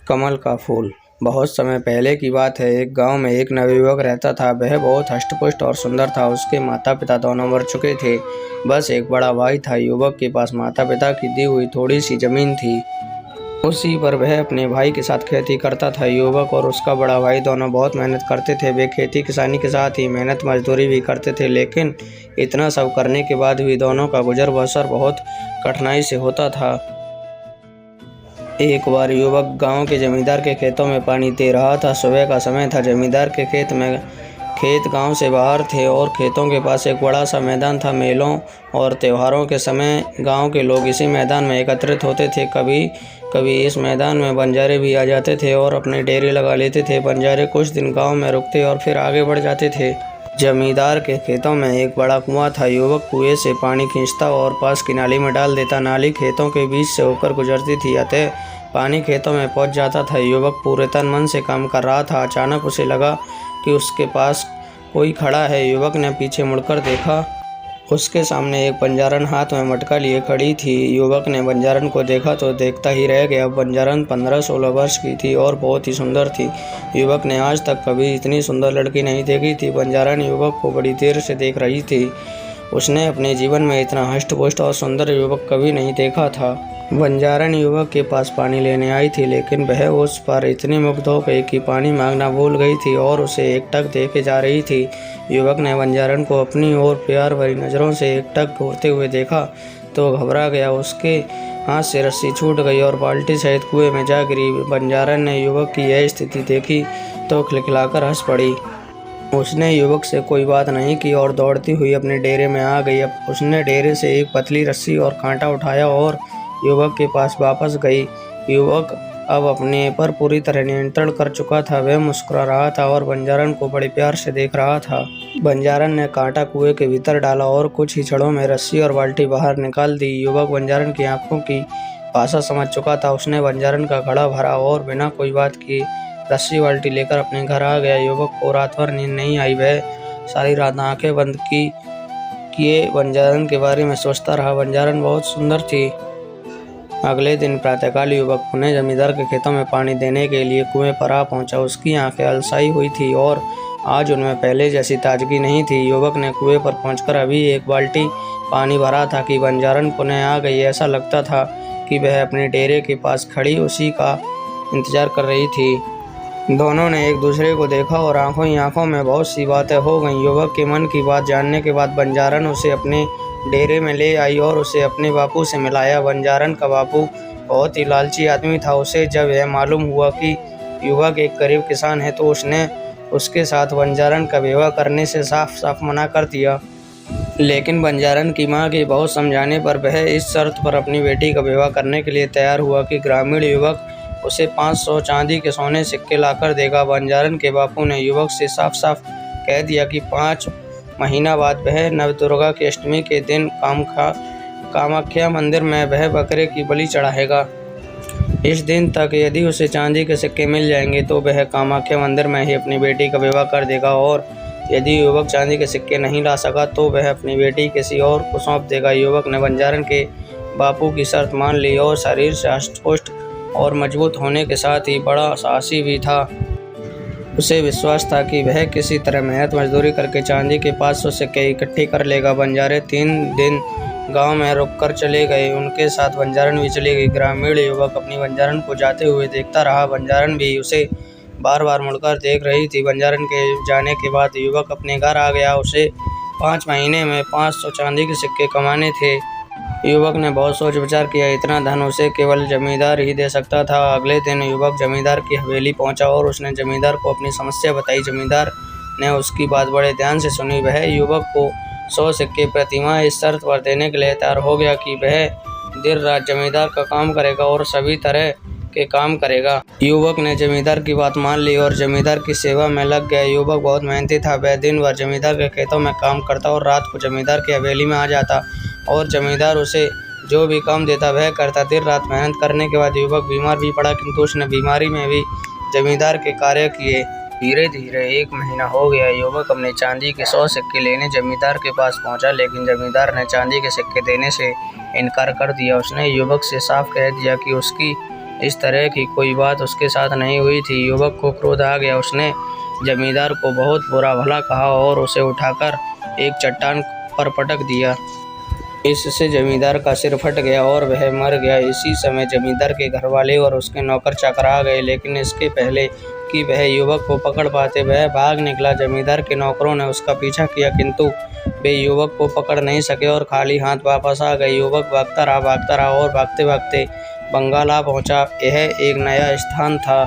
कमल का फूल। बहुत समय पहले की बात है। एक गांव में एक नवयुवक रहता था। वह बहुत हष्ट-पुष्ट और सुंदर था। उसके माता-पिता दोनों मर चुके थे। बस एक बड़ा भाई था। युवक के पास माता-पिता की दी हुई थोड़ी सी जमीन थी। उसी पर वह अपने भाई के साथ खेती करता था। युवक और उसका बड़ा भाई दोनों बहुत मेहनत करते थे। वे खेती किसानी के साथ ही मेहनत मजदूरी भी करते थे। लेकिन इतना सब करने के बाद भी दोनों का गुजर बसर बहुत कठिनाई से होता था। एक बार युवक गांव के जमींदार के खेतों में पानी दे रहा था। सुबह का समय था। जमींदार के खेत गांव से बाहर थे और खेतों के पास एक बड़ा सा मैदान था। मेलों और त्योहारों के समय गांव के लोग इसी मैदान में एकत्रित होते थे। कभी कभी इस मैदान में बंजारे भी आ जाते थे और अपने डेरे लगा लेते थे। बंजारे कुछ दिन गांव में रुकते और फिर आगे बढ़ जाते थे। जमींदार के खेतों में एक बड़ा कुआं था। युवक कुएं से पानी खींचता और पास की नाली में डाल देता। नाली खेतों के बीच से होकर गुजरती थी, अतः पानी खेतों में पहुंच जाता था। युवक पूरे तन मन से काम कर रहा था। अचानक उसे लगा कि उसके पास कोई खड़ा है। युवक ने पीछे मुड़कर देखा। उसके सामने एक बंजारन हाथ में मटका लिए खड़ी थी। युवक ने बंजारन को देखा तो देखता ही रह गया। बंजारन 15-16 वर्ष की थी और बहुत ही सुंदर थी। युवक ने आज तक कभी इतनी सुंदर लड़की नहीं देखी थी। बंजारन युवक को बड़ी देर से देख रही थी। उसने अपने जीवन में इतना हष्ट-पुष्ट और सुंदर युवक कभी नहीं देखा था। बंजारन युवक के पास पानी लेने आई थी, लेकिन वह उस पर इतनी मुग्ध हो गई कि पानी मांगना भूल गई थी और उसे एकटक देके जा रही थी। युवक ने बंजारन को अपनी ओर प्यार भरी नज़रों से एकटक घूरते हुए देखा तो घबरा गया। उसके हाथ से रस्सी छूट गई और बाल्टी सहित कुएं में जा गिरी। बंजारन ने युवक की यह स्थिति देखी तो खिलखिलाकर हंस पड़ी। उसने युवक से कोई बात नहीं की और दौड़ती हुई अपने डेरे में आ गई। अब उसने डेरे से एक पतली रस्सी और कांटा उठाया और युवक के पास वापस गई। युवक अब अपने पर पूरी तरह नियंत्रण कर चुका था। वह मुस्कुरा रहा था और बंजारन को बड़े प्यार से देख रहा था। बंजारन ने कांटा कुएं के भीतर डाला और कुछ ही क्षणों में रस्सी और बाल्टी बाहर निकाल दी। युवक बंजारन की आंखों की भाषा समझ चुका था। उसने बंजारन का घड़ा भरा और बिना कोई बात किए रस्सी बाल्टी लेकर अपने घर आ गया। युवक को रात भर नींद नहीं आई। वह सारी रात आंखें बंद किए बंजारन के बारे में सोचता रहा। बंजारन बहुत सुंदर थी। अगले दिन प्रातःकाल युवक पुनः जमींदार के खेतों में पानी देने के लिए कुएं पर आ पहुंचा। उसकी आंखें अलसाई हुई थी और आज उनमें पहले जैसी ताजगी नहीं थी। युवक ने कुएं पर पहुंचकर अभी एक बाल्टी पानी भरा था कि बंजारन पुनः आ गई। ऐसा लगता था कि वह अपने डेरे के पास खड़ी उसी का इंतजार कर रही थी। दोनों ने एक दूसरे को देखा और आंखों ही आंखों में बहुत सी बातें हो गईं। युवक के मन की बात जानने के बाद बंजारन उसे अपने डेरे में ले आई और उसे अपने बापू से मिलाया। बंजारन का बापू बहुत ही लालची आदमी था। उसे जब यह मालूम हुआ कि युवक एक गरीब किसान है तो उसने उसके साथ बंजारन का विवाह करने से साफ साफ मना कर दिया। लेकिन बंजारन की मां के बहुत समझाने पर वह इस शर्त पर अपनी बेटी का विवाह करने के लिए तैयार हुआ कि ग्रामीण युवक उसे 500 चांदी के सोने सिक्के लाकर देगा। बंजारन के बापू ने युवक से साफ साफ कह दिया कि 5 महीना बाद वह नवदुर्गा की अष्टमी के दिन कामाख्या मंदिर में वह बकरे की बलि चढ़ाएगा। इस दिन तक यदि उसे चांदी के सिक्के मिल जाएंगे तो वह कामाख्या मंदिर में ही अपनी बेटी का विवाह कर देगा, और यदि युवक चांदी के सिक्के नहीं ला सका तो वह अपनी बेटी किसी और को सौंप देगा। युवक ने बंजारन के बापू की शर्त मान ली और शरीर से हष्ट-पुष्ट और मजबूत होने के साथ ही बड़ा साहसी भी था। उसे विश्वास था कि वह किसी तरह मेहनत मजदूरी करके चांदी के 500 सिक्के इकट्ठे कर लेगा। बंजारे 3 दिन गांव में रुककर चले गए। उनके साथ बंजारन भी चली गई। ग्रामीण युवक अपनी बंजारन को जाते हुए देखता रहा। बंजारन भी उसे बार बार मुड़कर देख रही थी। बंजारन के जाने के बाद युवक अपने घर आ गया। उसे 5 महीने में 500 चांदी के सिक्के कमाने थे। युवक ने बहुत सोच विचार किया। इतना धन उसे केवल जमींदार ही दे सकता था। अगले दिन युवक जमींदार की हवेली पहुंचा और उसने जमींदार को अपनी समस्या बताई। जमींदार ने उसकी बात बड़े ध्यान से सुनी। वह युवक को 100 सिक्के प्रतिमाह इस शर्त पर देने के लिए तैयार हो गया कि वह दिन रात जमींदार का काम करेगा और सभी तरह के काम करेगा। युवक ने जमींदार की बात मान ली और जमींदार की सेवा में लग गया। युवक बहुत मेहनती था। वह दिन भर जमींदार के खेतों में काम करता और रात को जमींदार की हवेली में आ जाता और जमींदार उसे जो भी काम देता वह करता। दिन रात मेहनत करने के बाद युवक बीमार भी पड़ा, किंतु उसने बीमारी में भी जमींदार के कार्य किए। धीरे धीरे 1 महीना हो गया। युवक अपने चांदी के 100 सिक्के लेने जमींदार के पास पहुंचा, लेकिन जमींदार ने चांदी के सिक्के देने से इनकार कर दिया। उसने युवक से साफ कह दिया कि उसकी इस तरह की कोई बात उसके साथ नहीं हुई थी। युवक को क्रोध आ गया। उसने जमींदार को बहुत बुरा भला कहा और उसे उठाकर एक चट्टान पर पटक दिया। इससे जमींदार का सिर फट गया और वह मर गया। इसी समय जमींदार के घरवाले और उसके नौकर चाकर आ गए, लेकिन इसके पहले कि वह युवक को पकड़ पाते वह भाग निकला। जमींदार के नौकरों ने उसका पीछा किया, किंतु वे युवक को पकड़ नहीं सके और खाली हाथ वापस आ गए। युवक भागता रहा और भागते भागते बंगाल आ पहुंचा। यह एक नया स्थान था।